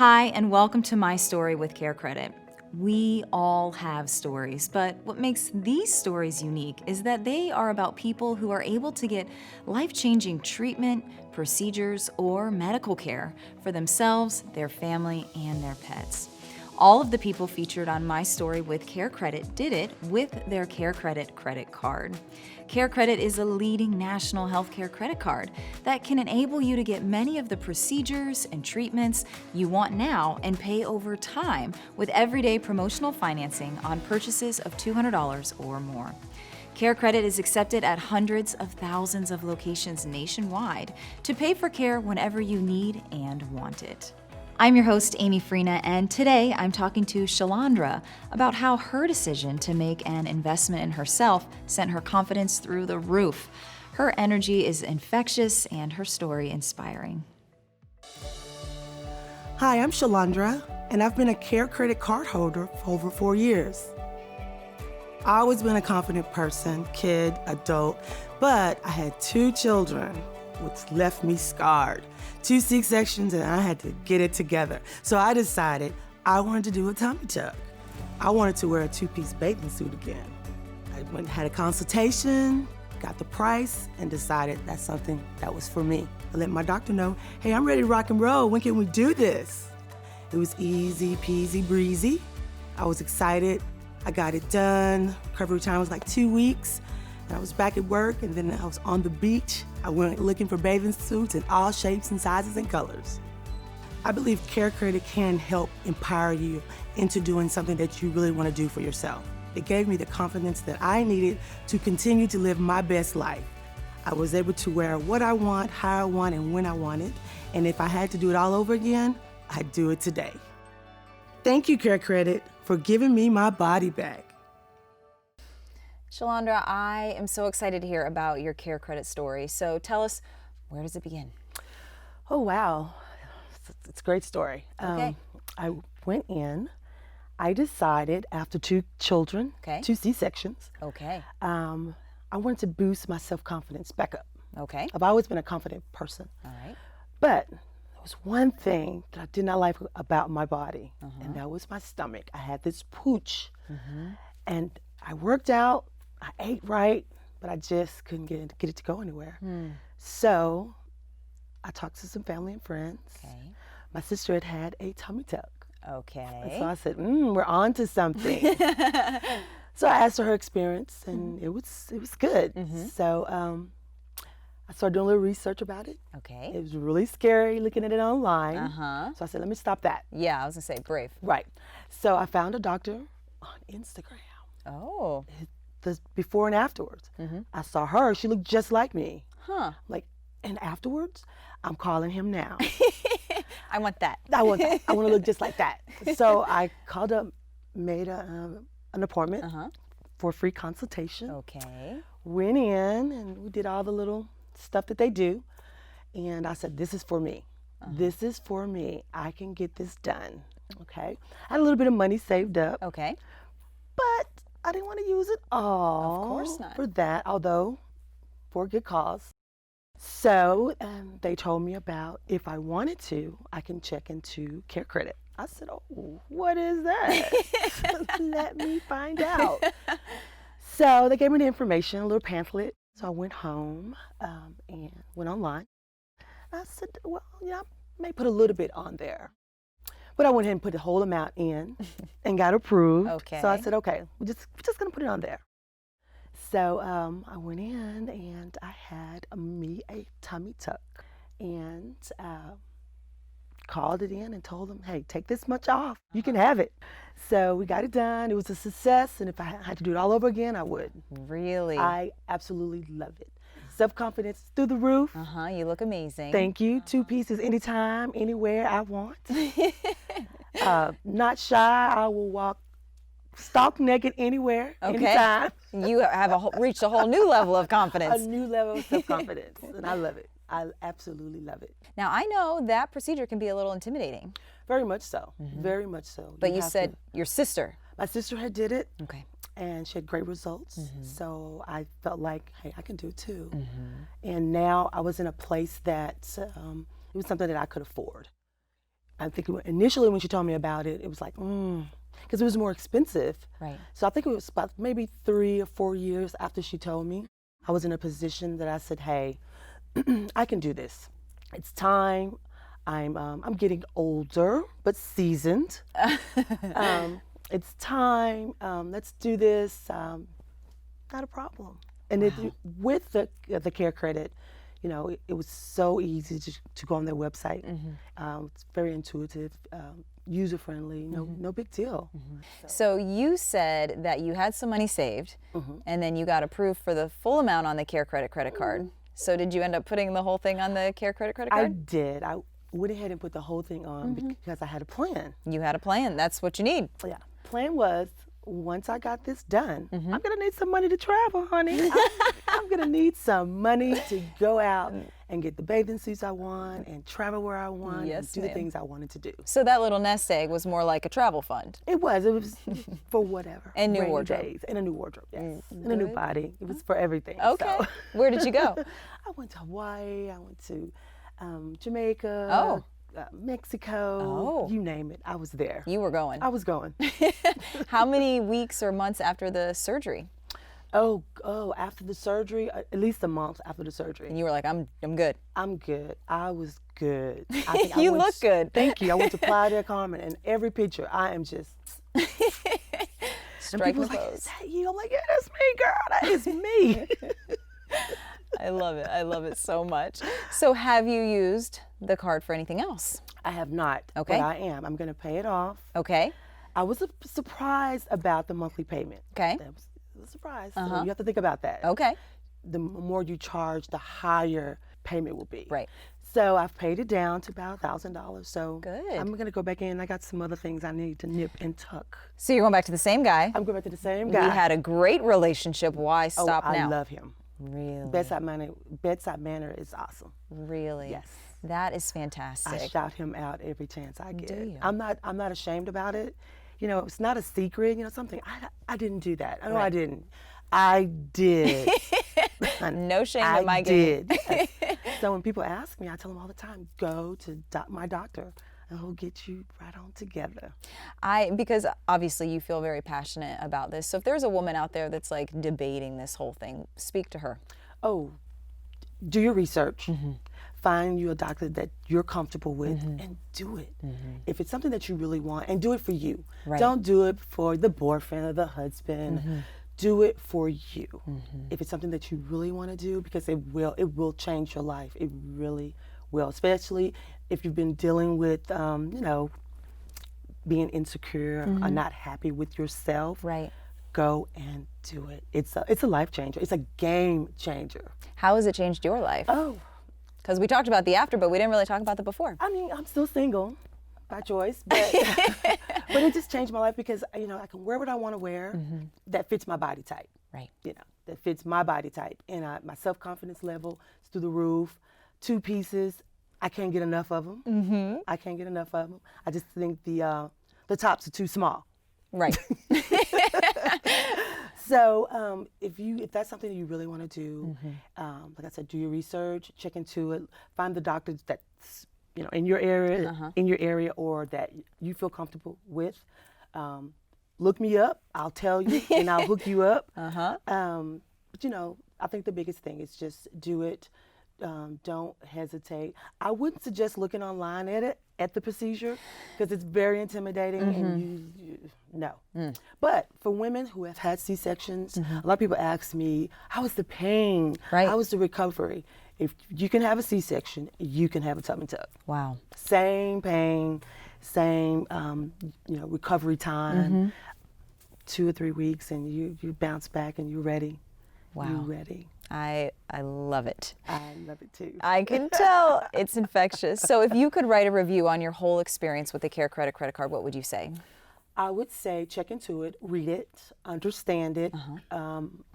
Hi, and welcome to My Story with Care Credit. We all have stories, but what makes these stories unique is that they are about people who are able to get life-changing treatment, procedures, or medical care for themselves, their family, and their pets. All of the people featured on My Story with Care Credit did it with their Care Credit credit card. Care Credit is a leading national healthcare credit card that can enable you to get many of the procedures and treatments you want now and pay over time with everyday promotional financing on purchases of $200 or more. Care Credit is accepted at hundreds of thousands of locations nationwide to pay for care whenever you need and want it. I'm your host, Amy Freena, and today I'm talking to Shalandra about how her decision to make an investment in herself sent her confidence through the roof. Her energy is infectious and her story inspiring. Hi, I'm Shalandra, and I've been a Care Credit card holder for over 4 years. I've always been a confident person, kid, adult, but I had 2 children, which left me scarred. 2 C-sections, and I had to get it together. So I decided I wanted to do a tummy tuck. I wanted to wear a 2-piece bathing suit again. I went and had a consultation, got the price, and decided that's something that was for me. I let my doctor know, hey, I'm ready to rock and roll. When can we do this? It was easy peasy breezy. I was excited. I got it done. Recovery time was like 2 weeks. And I was back at work, and then I was on the beach. I went looking for bathing suits in all shapes and sizes and colors. I believe Care Credit can help empower you into doing something that you really want to do for yourself. It gave me the confidence that I needed to continue to live my best life. I was able to wear what I want, how I want, and when I want it. And if I had to do it all over again, I'd do it today. Thank you, Care Credit, for giving me my body back. Shalandra, I am so excited to hear about your Care Credit story. So tell us, where does it begin? Oh, wow. It's a great story. Okay. I went in. I decided after 2 children, Okay. 2 C-sections, Okay. I wanted to boost my self-confidence back up. Okay. I've always been a confident person. All right. But there was one thing that I did not like about my body, and that was my stomach. I had this pooch, and I worked out, I ate right, but I just couldn't get it to go anywhere. So I talked to some family and friends. Okay. My sister had a tummy tuck. And Okay. so I said, we're on to something. So I asked her experience, and it was good. So I started doing a little research about it. Okay. It was really scary looking at it online. Uh-huh. So I said, let me stop that. Yeah, I was gonna say brave. Right. So I found a doctor on Instagram, Oh. the before and afterwards. I saw her, she looked just like me. Huh. Like, and afterwards, I'm calling him now. I want that. I want that. I want to look just like that. So I called up, made an appointment for a free consultation. Okay. Went in and we did all the little stuff that they do. And I said, this is for me. This is for me. I can get this done. Okay. I had a little bit of money saved up, Okay. but I didn't want to use it all Of course not. for that, although for a good cause. So they told me about if I wanted to, I can check into Care Credit. I said, oh, what is that? Let me find out. So they gave me the information, a little pamphlet. So I went home and went online. I said, well, yeah, I may put a little bit on there. But I went ahead and put the whole amount in and got approved. Okay. So I said, okay, we're just gonna put it on there. So I went in and I had me a tummy tuck and called it in and told them, hey, take this much off. You can have it. So we got it done. It was a success. And if I had to do it all over again, I would. Really? I absolutely love it. Self-confidence through the roof. You look amazing. Thank you. 2 pieces anytime, anywhere I want. Not shy. I will walk stark naked anywhere, anytime. You have reached a whole new level of A confidence. new level of self-confidence, and I love it. I absolutely love it. Now, I know that procedure can be a little intimidating, Very much so. Very much so. but you have said to- your sister. my sister had did it, Okay. and she had great results. So I felt like, hey, I can do it too. And now I was in a place that it was something that I could afford. I think initially when she told me about it, it was like, because it was more expensive. Right. So I think it was about maybe 3 or 4 years after she told me, I was in a position that I said, hey, I can do this. It's time. I'm getting older, but seasoned. It's time. Let's do this. Not a problem. And with the Care Credit, you know, it was so easy to go on their website. It's very intuitive, user friendly. No big deal. So you said that you had some money saved, and then you got approved for the full amount on the Care credit card. So did you end up putting the whole thing on the Care credit card? I did. I went ahead and put the whole thing on because I had a plan. You had a plan. That's what you need. Yeah. Plan was, once I got this done, I'm gonna need some money to travel, honey. I'm gonna need some money to go out and get the bathing suits I want and travel where I want and do the things I wanted to do. So that little nest egg was more like a travel fund. It was for whatever. And new rainy wardrobe. days, and a new wardrobe, yes. And a new body. It was for everything. Okay. So. Where did you go? I went to Hawaii, I went to Jamaica. Oh. Mexico, you name it, I was there. You were going. I was going. How many weeks or months after the surgery? Oh, after the surgery, at least a month after the surgery. And you were like, I'm good. I'm good. I was good. I think You look good. Thank you. I went to Playa del Carmen, and every picture, I am just striking and people pose. Like, is that you? I'm like, yeah, that's me, girl. That is me. I love it. I love it so much. So have you used the card for anything else? I have not. Okay. But I am. I'm going to pay it off. Okay. I was surprised about the monthly payment. Okay. That was a surprise. So you have to think about that. Okay. The more you charge, the higher payment will be. Right. So I've paid it down to about $1,000. So Good. I'm going to go back in. I got some other things I need to nip and tuck. So you're going back to the same guy. I'm going back to the same guy. We had a great relationship. Why stop I now? love him. Really? Bedside manner is awesome. Really? Yes. That is fantastic. I shout him out every chance I get. Do you? I'm not ashamed about it. You know, it's not a secret. You know, something I didn't do that. I know I didn't. I did. No shame in my game. did. So when people ask me, I tell them all the time, go to my doctor and he'll get you right on together. Because obviously you feel very passionate about this. So if there's a woman out there that's like debating this whole thing, speak to her. Oh, do your research. Find you a doctor that you're comfortable with and do it. If it's something that you really want, and do it for you. Right. Don't do it for the boyfriend or the husband. Do it for you. If it's something that you really want to do, because it will change your life. It really will, especially if you've been dealing with, you know, being insecure or not happy with yourself. Right. Go and do it. It's a life changer. It's a game changer. How has it changed your life? Oh. Because we talked about the after, but we didn't really talk about the before. I mean, I'm still single by choice, but but it just changed my life because, you know, I can wear what I want to wear that fits my body type. Right. You know, that fits my body type. And my self-confidence level is through the roof. 2 pieces, I can't get enough of them. I can't get enough of them. I just think the tops are too small. Right. So if that's something you really want to do, like I said, do your research, check into it, find the doctor that's, you know, in your area, or that you feel comfortable with. Look me up. I'll tell you, and I'll hook you up. But you know, I think the biggest thing is just do it. Don't hesitate. I wouldn't suggest looking online at the procedure, because it's very intimidating and no. But for women who have had C-sections, a lot of people ask me, how is the pain? Right. How is the recovery? If you can have a C-section, you can have a tummy tuck. Wow. Same pain, same recovery time, 2 or 3 weeks, and you bounce back and you're ready. Wow. You're ready. I love it. I love it too. I can tell. It's infectious. So if you could write a review on your whole experience with the Care credit card, what would you say? I would say check into it, read it, understand it,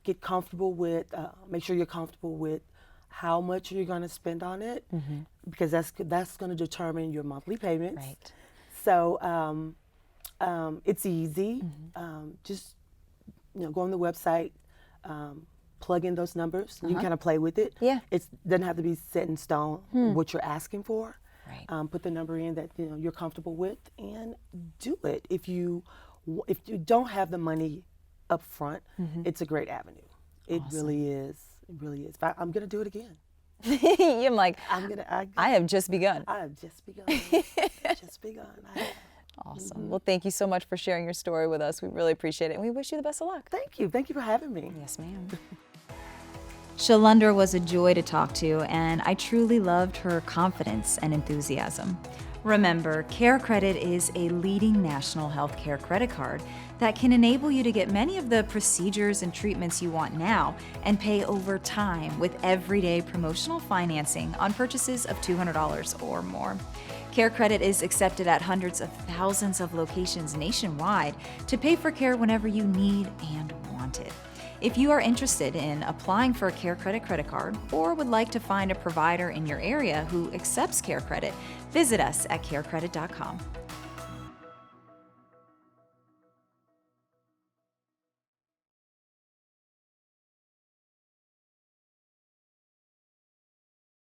get comfortable with, make sure you're comfortable with how much you're going to spend on it, because that's going to determine your monthly payments. Right. So it's easy. Just go on the website, plug in those numbers. You can kind of play with it. Yeah. It doesn't have to be set in stone what you're asking for. Right. Put the number in that you're comfortable with, and do it. If you don't have the money up front, it's a great avenue. It really is. It really is. I'm gonna do it again. I'm like, I have just begun. I have just begun. Just begun. Awesome. Well, thank you so much for sharing your story with us. We really appreciate it, and we wish you the best of luck. Thank you. Thank you for having me. Yes, ma'am. Shalundra was a joy to talk to, and I truly loved her confidence and enthusiasm. Remember, CareCredit is a leading national healthcare credit card that can enable you to get many of the procedures and treatments you want now and pay over time with everyday promotional financing on purchases of $200 or more. CareCredit is accepted at hundreds of thousands of locations nationwide to pay for care whenever you need and want it. If you are interested in applying for a CareCredit credit card or would like to find a provider in your area who accepts CareCredit, visit us at carecredit.com.